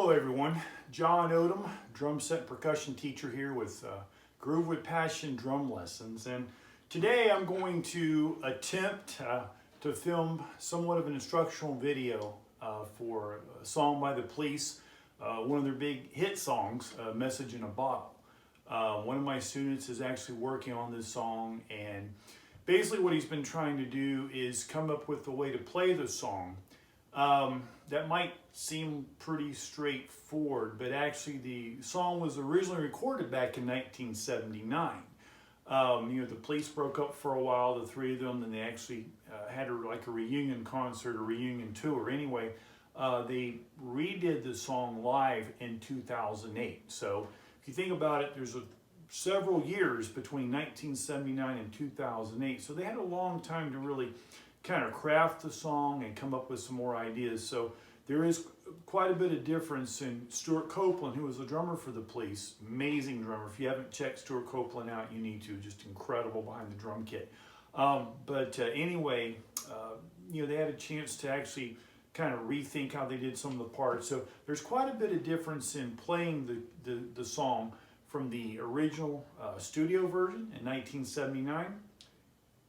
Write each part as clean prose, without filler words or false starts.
Hello everyone, John Odom, Drumset and Percussion teacher here with Groove with Passion drum lessons, and today I'm going to attempt to film somewhat of an instructional video for a song by the Police, one of their big hit songs, Message in a Bottle. One of my students is actually working on this song, and basically what he's been trying to do is come up with a way to play the song that might seem pretty straightforward, but actually the song was originally recorded back in 1979. The Police broke up for a while, the three of them, and they actually had like a reunion concert, a reunion tour. Anyway, they redid the song live in 2008. So if you think about it, there's several years between 1979 and 2008. So they had a long time to really kind of craft the song and come up with some more ideas. So there is quite a bit of difference in Stewart Copeland, who was the drummer for the Police. Amazing drummer. If you haven't checked Stewart Copeland out, you need to. Just incredible behind the drum kit. Anyway, they had a chance to actually kind of rethink how they did some of the parts. So there's quite a bit of difference in playing the song from the original studio version in 1979.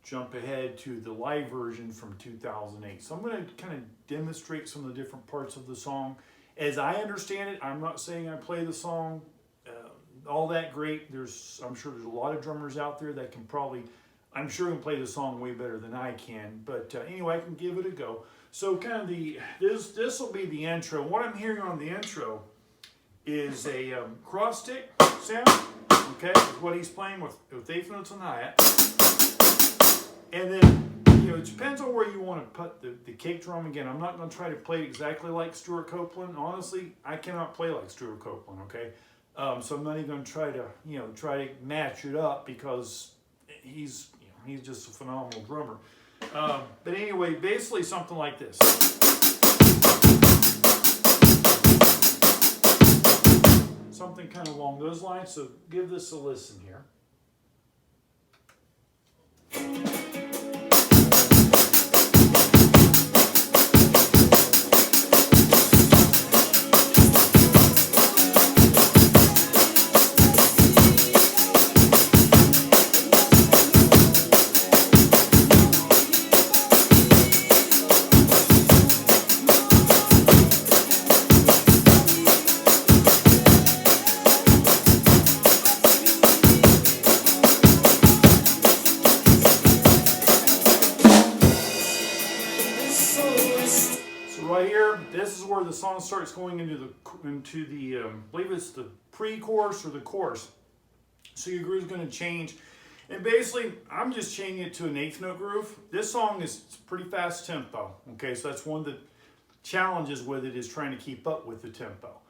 Jump ahead to the live version from 2008. So I'm going to kind of demonstrate some of the different parts of the song. As I understand it, I'm not saying I play the song all that great. I'm sure there's a lot of drummers out there that can I'm sure can play the song way better than I can. But anyway, I can give it a go. So kind of this will be the intro. What I'm hearing on the intro is a cross stick sound. Okay, is what he's playing with eighth notes on the hi-hat. And then, it depends on where you want to put the kick drum. Again, I'm not going to try to play exactly like Stewart Copeland. Honestly, I cannot play like Stewart Copeland, okay? So I'm not even going to try to match it up, because he's just a phenomenal drummer. But anyway, basically something like this. Something kind of along those lines. So give this a listen here. Right here, this is where the song starts going into the I believe it's the pre-chorus or the chorus. So your groove's going to change, and basically I'm just changing it to an eighth note groove. This song is pretty fast tempo. Okay, so that's one of the challenges with it, is trying to keep up with the tempo.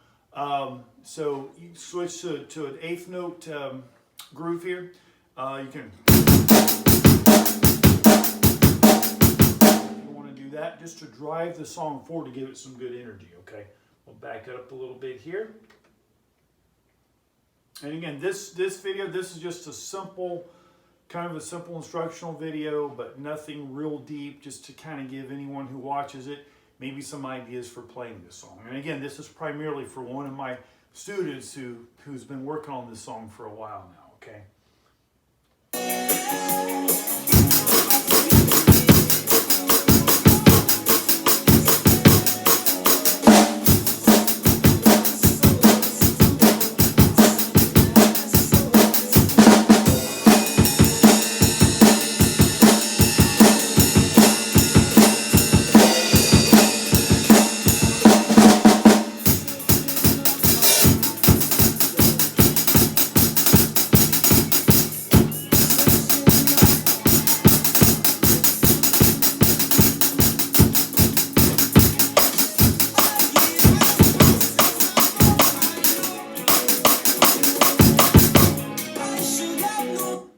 So you switch to an eighth note groove here. You can. That just to drive the song forward, to give it some good energy. Okay, we'll back it up a little bit here. And again, this video, this is just a simple instructional video, but nothing real deep, just to kind of give anyone who watches it maybe some ideas for playing this song. And again, this is primarily for one of my students who's been working on this song for a while now. Okay.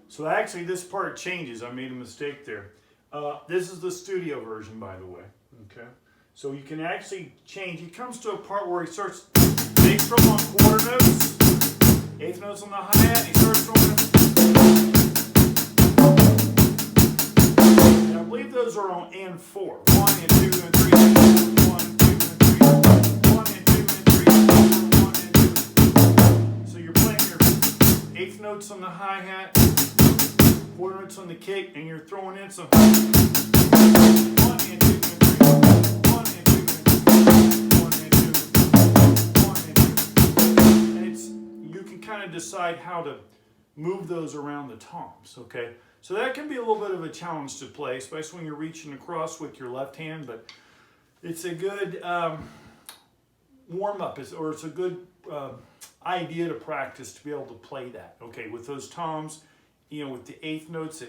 So actually this part changes. I made a mistake there. This is the studio version, by the way. Okay. So you can actually change. He comes to a part where he starts big drum on quarter notes, eighth notes on the hi-hat, and he starts throwing. And I believe those are on N4. 1 and 2 and 3. 1, 2 and 3. 1 and 2 and 3. notes on the hi-hat, quarter notes on the kick, and you're throwing in some 1 and 2 and 3, 1 and 2 and 3, 1 and 2, 1 and 2. And you can kind of decide how to move those around the toms, okay? So that can be a little bit of a challenge to play, especially when you're reaching across with your left hand, but it's a good warm-up, or it's a good idea to practice to be able to play that, okay? With those toms, you know, with the eighth notes, I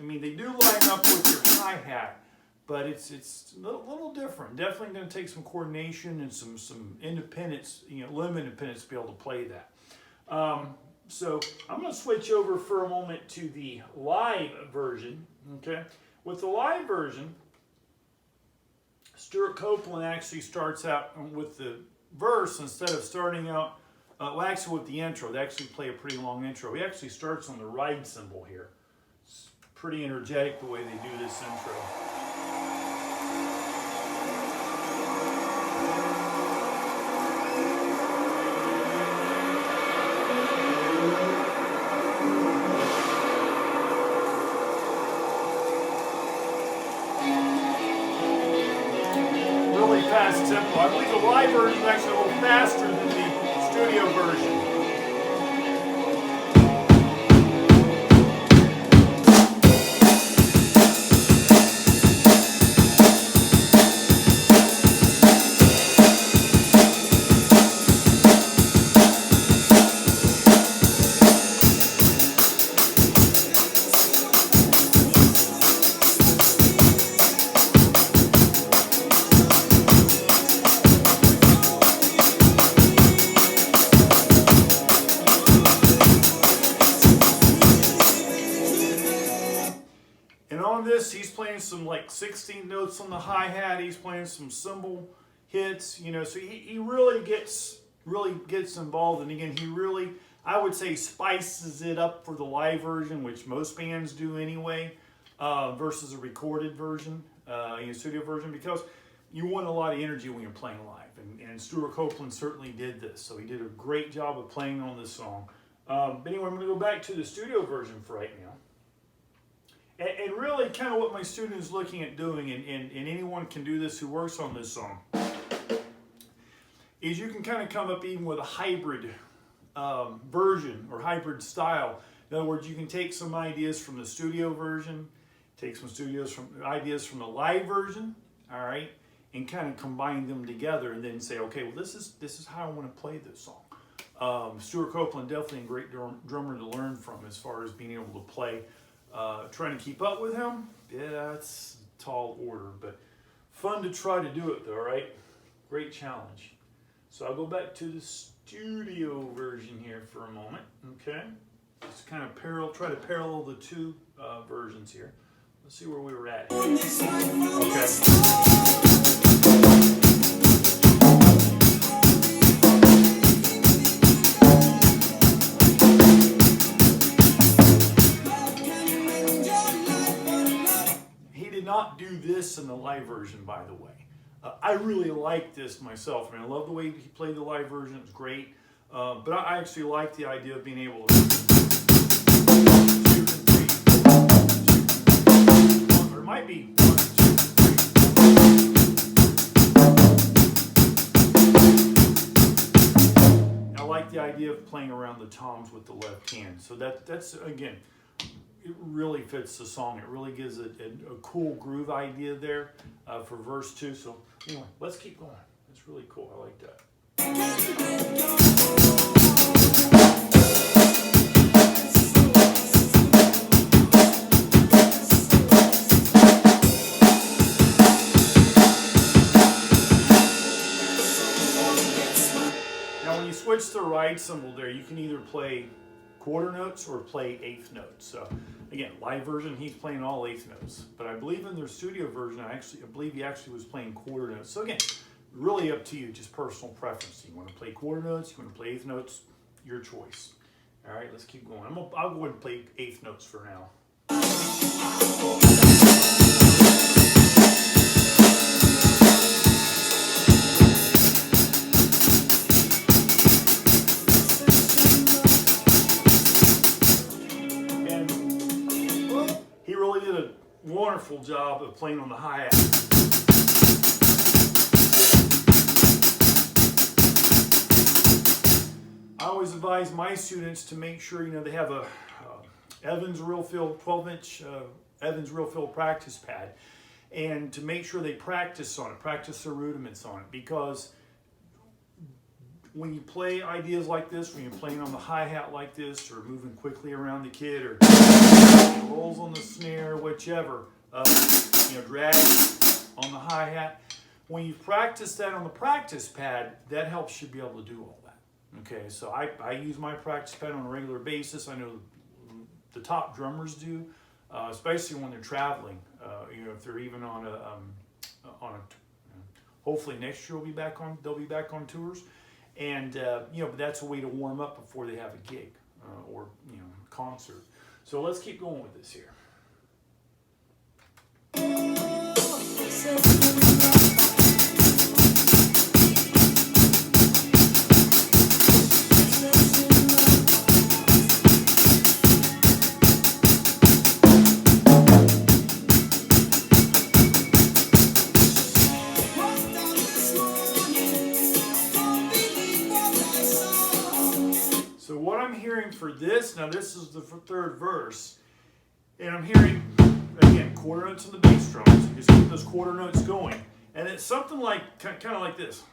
mean, they do line up with your hi-hat, but it's a little different. Definitely going to take some coordination and some independence, limb independence to be able to play that. So I'm going to switch over for a moment to the live version, okay? With the live version, Stewart Copeland actually starts out with the verse instead of starting out, actually with the intro. They actually play a pretty long intro. He actually starts on the ride cymbal here. It's pretty energetic the way they do this intro. Really fast tempo. I believe the live version is actually a little faster than the studio version. He's playing some like 16 notes on the hi-hat. He's playing some cymbal hits, so he really gets involved. And again, he really, I would say, spices it up for the live version, which most bands do anyway, versus a recorded version, studio version, because you want a lot of energy when you're playing live. And Stewart Copeland certainly did this, so he did a great job of playing on this song. But anyway, I'm going to go back to the studio version for right now. And really kind of what my student is looking at doing, and anyone can do this who works on this song, is you can kind of come up even with a hybrid version or hybrid style. In other words, you can take some ideas from the studio version, take some ideas from the live version, all right, and kind of combine them together and then say, okay, well, this is how I want to play this song. Stewart Copeland, definitely a great drummer to learn from as far as being able to play. Trying to keep up with him, yeah, it's a tall order, but fun to try to do it though, right? Great challenge. So I'll go back to the studio version here for a moment, okay? Just kind of try to parallel the two versions here. Let's see where we were at. Okay. Not do this in the live version, by the way. I really like this myself. I mean, I love the way he played the live version. It's great. But I actually like the idea of being able to 2 and 3, or it might be 1, 2, 3. I like the idea of playing around the toms with the left hand. So that's again, it really fits the song. It really gives a cool groove idea there for verse 2. So anyway, let's keep going. It's really cool. I like that. Now when you switch the ride cymbal there, you can either play quarter notes or play eighth notes. So again, live version, he's playing all eighth notes. But I believe in their studio version, I believe he actually was playing quarter notes. So again, really up to you, just personal preference. You want to play quarter notes, you want to play eighth notes, your choice. All right, let's keep going. I'll go ahead and play eighth notes for now. wonderful job of playing on the hi-hat. I always advise my students to make sure they have a Evans real fill 12-inch Evans real fill practice pad, and to make sure they practice on it, practice their rudiments on it, because when you play ideas like this, when you're playing on the hi-hat like this, or moving quickly around the kit, or rolls on the snare, whichever, drag on the hi-hat, when you practice that on the practice pad, that helps you be able to do all that. Okay, so I use my practice pad on a regular basis. I know the top drummers do, especially when they're traveling. If they're even on a hopefully next year they'll be back on tours, and but that's a way to warm up before they have a gig or concert. So let's keep going with this here. So what I'm hearing for this, now this is the third verse, and I'm hearing, again, quarter notes on the bass drums. You just keep those quarter notes going. And it's something like, kind of like this.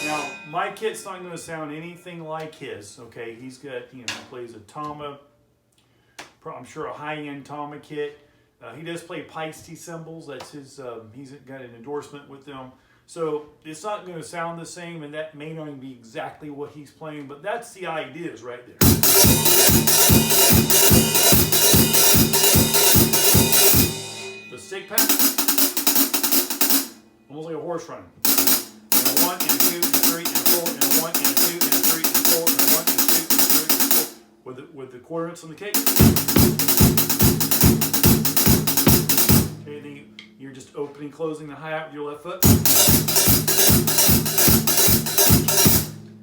Now, my kit's not going to sound anything like his, okay? He's got, he plays a Tama, I'm sure a high-end Tama kit. He does play Peisty cymbals. That's his. He's got an endorsement with them, so it's not going to sound the same, and that may not even be exactly what he's playing. But that's the ideas right there. The stick pattern, almost like a horse running. And a 1 and a 2 and a 3 and a 4 and a 1 and a 2 and a 3 and a 4 and a 1 and a 2 and a 3 and a 4 with the quarter notes on the cake. You're just opening, closing the hi-hat with your left foot.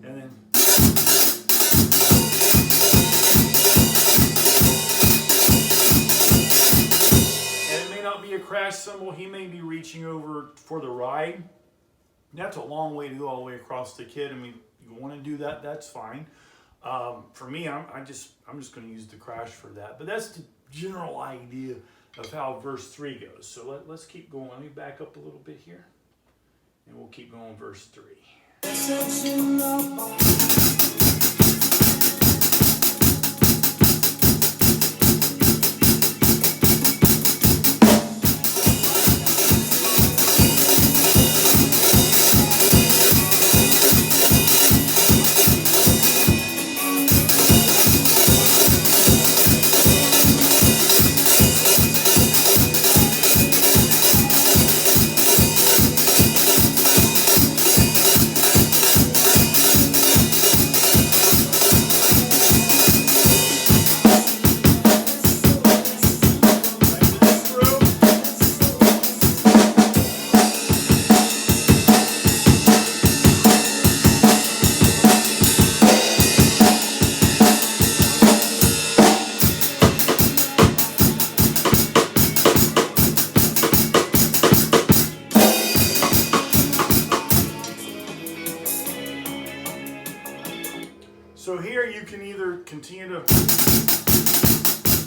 And then. And it may not be a crash cymbal. He may be reaching over for the ride. That's a long way to go all the way across the kit. I mean, you want to do that, that's fine. For me, I'm just going to use the crash for that. But that's the general idea of how verse 3 goes. So let's keep going. Let me back up a little bit here, and we'll keep going verse 3. So here you can either continue to,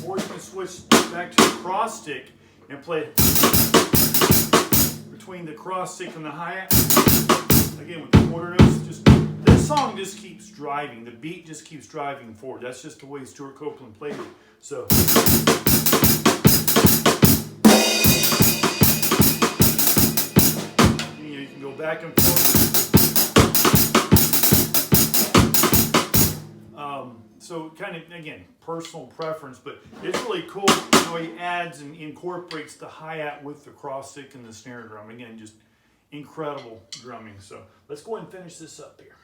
or you can switch back to the cross stick and play between the cross stick and the hi-hat. Again, with the quarter notes, this song just keeps driving. The beat just keeps driving forward. That's just the way Stewart Copeland played it. So. You can go back and forth. So kind of, again, personal preference, but it's really cool how he adds and incorporates the hi-hat with the cross stick and the snare drum. Again, just incredible drumming. So let's go ahead and finish this up here.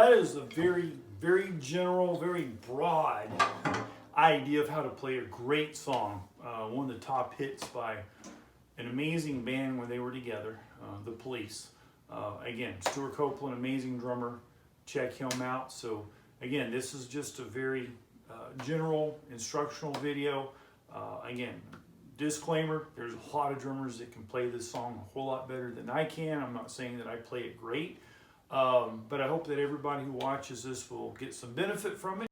that is a very, very general, very broad idea of how to play a great song. One of the top hits by an amazing band when they were together, the Police. Again, Stewart Copeland, amazing drummer. Check him out. So again, this is just a very general instructional video. Again, disclaimer, there's a lot of drummers that can play this song a whole lot better than I can. I'm not saying that I play it great, but I hope that everybody who watches this will get some benefit from it.